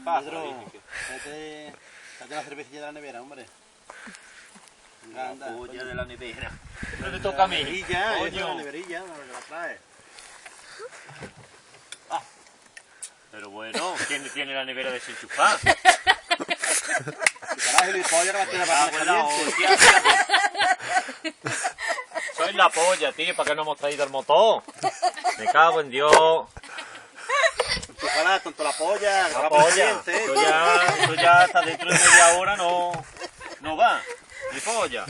Pedro, tráete la cervecilla de la nevera, hombre. La Anda, polla de la nevera. No te toca a mí. neverilla, Coño. eso, la neverilla, que la trae. Pero bueno, ¿quién tiene la nevera desenchufada? Tu carajo, gilipollas, que la tiene para Ah, que bueno, caliente. hostia, Soy la polla, tío, ¿para qué no hemos traído el motor? Me cago en Dios. Ojalá, tonto la polla, que La va por polla. caliente. eso ya hasta dentro de media hora no va. Ni polla.